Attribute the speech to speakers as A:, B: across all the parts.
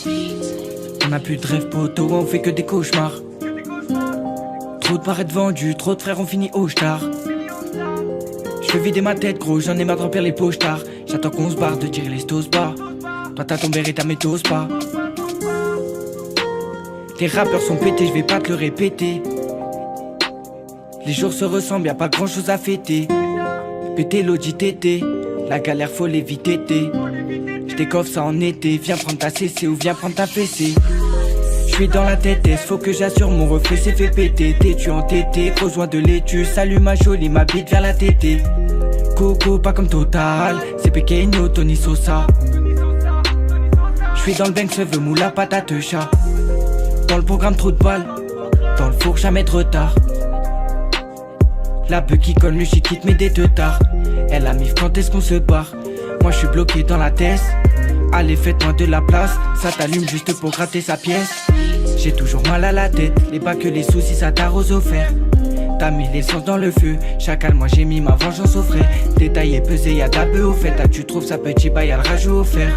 A: On a plus de rêve poteau, on fait que des cauchemars. Trop de paraître vendu, trop de frères ont fini au star. Je veux vider ma tête gros, j'en ai marre de remplir les pochards. J'attends qu'on se barre de tirer les stos bas. Toi t'as tombé et ta méthode pas. Les rappeurs sont pétés, je vais pas te le répéter. Les jours se ressemblent, y'a pas grand chose à fêter. Péter l'audit tété, la galère faut l'éviter. J'décoffre ça en été, viens prendre ta CC ou viens prendre ta fessée. J'suis dans la tête, faut que j'assure mon reflet s'est fait péter. T'es-tu entêté, besoin de laitue. Salut ma jolie, ma bite vers la tétée. Coco, pas comme Total, c'est pequeño, Tony Sosa. J'suis dans le bank, se veut moula patate chat. Dans le programme trop de balles, dans le four jamais de retard. La beuh qui colle le chiquite met des teutards. Elle a mif quand est-ce qu'on se barre. Moi je suis bloqué dans la tête. Allez faites-moi de la place. Ça t'allume juste pour gratter sa pièce. J'ai toujours mal à la tête. Les pas que les soucis ça t'arrose au fer. T'as mis l'essence dans le feu. Chacal moi j'ai mis ma vengeance au frais. Détaillé pesé y'a de la beuh au fait. Ah tu trouves ça petit bah y'a le rajout au fer.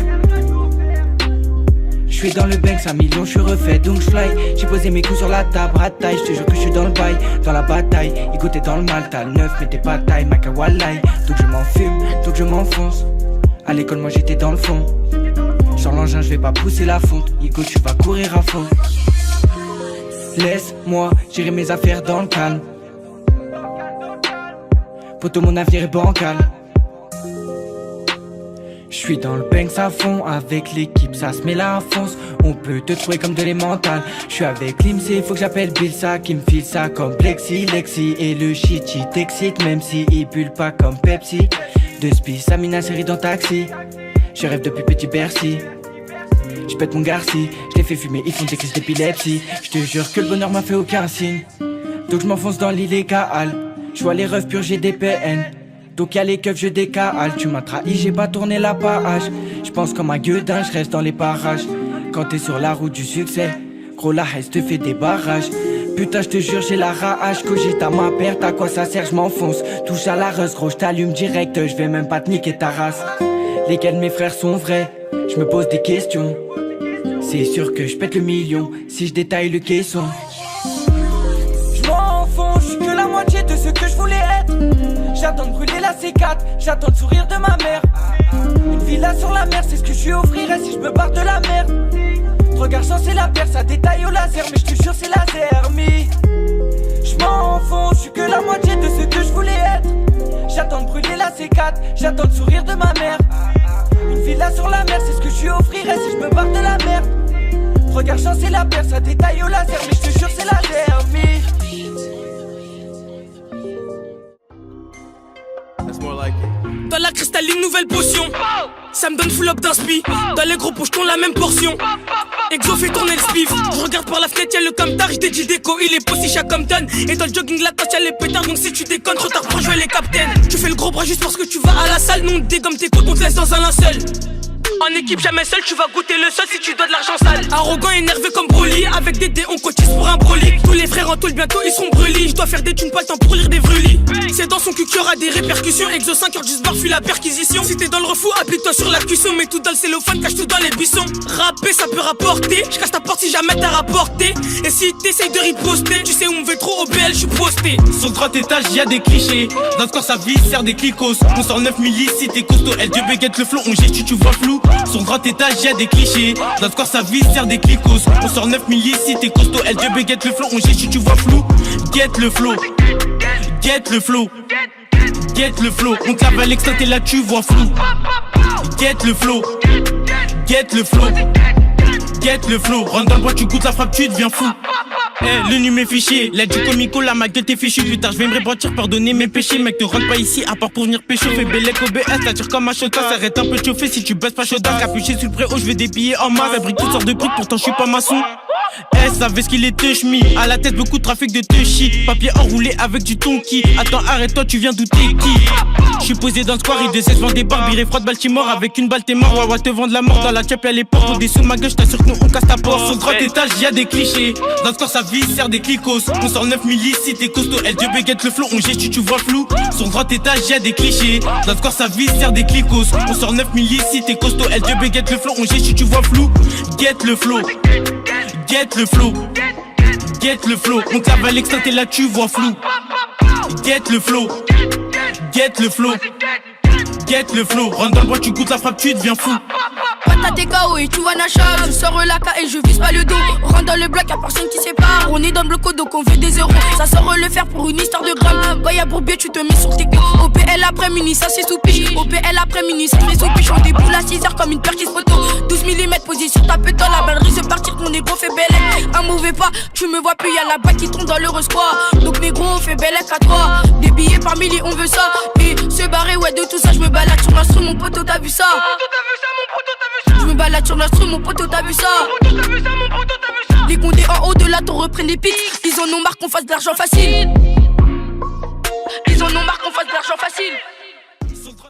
A: J'suis dans le bank, 5 millions, j'suis refait, donc j'fly. J'ai posé mes coups sur la table, rataille. J'te jure que j'suis dans le bail, dans la bataille. Écoute t'es dans le mal, t'as le neuf, mais t'es pas taille. Maka walai, donc je m'en fume, donc je m'enfonce. À l'école moi j'étais dans le fond. Sur l'engin j'vais pas pousser la fonte. Igo tu vas courir à fond. Laisse-moi gérer mes affaires dans le calme. Poto mon avenir est bancal. J'suis dans le banks à fond, avec l'équipe ça se met la fonce. On peut te trouver comme de l'émental. J'suis avec l'IMC, faut que j'appelle Bill ça, qui me file ça comme Plexi, Lexi. Et le shit il t'excite, même si il bulle pas comme Pepsi. De spi, Samina série dans taxi. Je rêve depuis petit Bercy. J'pète mon garci, j'les fais fumer, ils font des crises d'épilepsie. J'te jure que le bonheur m'a fait aucun signe. Donc j'm'enfonce dans l'illégal. J'vois les refs purger des PN. Donc y'a les keufs, je décale. Tu m'as trahi, j'ai pas tourné la page. J'pense comme un gueudin, j'reste dans les parages. Quand t'es sur la route du succès, gros la haine te fait des barrages. Putain j'te jure j'ai la rage. Cogite à ma perte, à quoi ça sert, j'm'enfonce. Touche à la reuse, gros j't'allume direct. J'vais même pas te niquer ta race. Lesquels mes frères sont vrais, j'me pose des questions. C'est sûr que j'pète le million si j'détaille le caisson. J'm'enfonce, j'suis que la moitié de ce que j'voulais être. J'attends de brûler la C4, j'attends le sourire de ma mère. Une villa sur la mer, c'est ce que je lui offrirais si je me barre de la merde. Regarde c'est la paire, ça détaille au laser, mais je te jure c'est laser, mais j'm'enfonce, je suis que la moitié de ce que je voulais être. J'attends de brûler la C4, j'attends le sourire de ma mère. Une villa sur la mer, c'est ce que je lui offrirais si je me barre de la merde. Regarde c'est la paire, ça détaille au laser, mais je te jure c'est laser, mais
B: dans la cristalline, nouvelle potion. Ça me donne full up d'inspi. Dans les gros poches, la même portion. Exo fait tourner le spiff. Je regarde par la fenêtre, y'a le camtar. J'dédie déco, il est posé chaque Compton. Et dans le jogging, la tasse, y'a les pétards. Donc si tu déconnes, trop tard pour jouer les captains. Tu fais le gros bras juste parce que tu vas à la salle. Non, dégomme tes côtes, on te laisse dans un linceul. En équipe jamais seul, tu vas goûter le sol si tu dois de l'argent sale. Arrogant, énervé comme Broly. Avec des dés, on cotise pour un Broly. Tous les frères en tôle, bientôt ils sont brûlés. Je dois faire des thunes, pas le temps pour lire des vreulis. C'est dans son cul qu'il y aura des répercussions. Exo 5 heures, 10 bar, fuis la perquisition. Si t'es dans le refou, applique-toi sur la cuisson. Mets tout dans le cellophane, cache tout dans les buissons. Rapper, ça peut rapporter. Je casse ta porte si jamais t'as rapporté. Et si t'essayes de riposter, tu sais où on veut trop au BL, je suis posté.
C: Sur le grand étage, y'a des clichés. Dans ce corps, ça vise, sert des clicos. On sort 9 millis, si t'es costaud. L2 baguette le flow, on gère, tu vois flou. Sur le grand étage, y'a des clichés. Dans ce corps, ça vise, sert des clicos. On sort 9 millis, si t'es costaud. L2 baguette le flow, on gère, tu vois flou. Get le flow. Get le flow. Get le flow. On clave à l'extint et là, tu vois flou. Get le flow. Get le flow. Get le flow. Rentre dans le bois, tu goûtes la frappe, tu deviens fou. Le nu mes fichiers, l'aide du comico, la ma gueule t'es fichu. Plus tard je vais me rebâtir, pardonner mes péchés. Mec te rentre pas ici à part pour venir pécho. Fais bellec OBS, la tire comme un chota. S'arrête un peu de chauffer si tu baisses pas chaudasse. Capuché sur le préau, je veux des billets en masse. Fabrique toutes sortes de trucs, pourtant je suis pas maçon. Elle savait ce qu'il est touch me. À la tête beaucoup de trafic de touchy. Papier enroulé avec du tonki. Attends arrête-toi tu viens douter qui? J'suis posé dans le square, il de 16 vend des barbes, il est froid de Baltimore. Avec une balle t'es mort, Wawa te vend de la mort. Dans la chap y'a les portes, pour des sous ma gueule, j't'assure que nous on casse ta porte. Sur le grand étage y'a des clichés, dans le score ça vise, sert des clicos. On sort 9 milli si t'es costaud, elle Dieu baguette le flow, on geste tu vois flou. Sur le grand étage y'a des clichés, dans le score ça vise, sert des clicos. On sort 9 milli si t'es costaud, elle Dieu baguette le flow, on geste tu vois flou. Get le flow, get le flow, get le flow. On cavale l'extinct et là tu vois flou. Get le flow, get le flow, get le flow. Rentre dans le bois, tu goûtes la frappe, tu deviens fou.
D: Patate et KO et tu vois Nacha. Je sors la K et je vise pas le dos. On rentre dans le bloc, y'a personne qui sépare. On est dans le bloco donc on veut des euros. Ça sort le faire pour une histoire de grammes. Voyage pour bien, tu te mets sur tes queues. OPL après mini, ça c'est sous piche. OPL après mini, ça fait sous piche. On déboule à 6h comme une perquise photo. 12 mm posé sur ta pute dans la ballerie. Se partir, ton négro fait belle. Un mauvais pas, tu me vois plus, y'a la bague qui tombe dans le square. Donc négro, on fait belle à 3. Des billets par milliers, on veut ça. Et se barrer, ouais, de tout ça, je me balade sur l'instru, mon poteau, t'as vu ça? Je me balade sur l'instru, mon poteau, t'as vu ça? Les condés en haut de la tour reprennent des pics. Ils en ont marre qu'on fasse de l'argent facile. Ils en ont marre qu'on fasse de l'argent facile.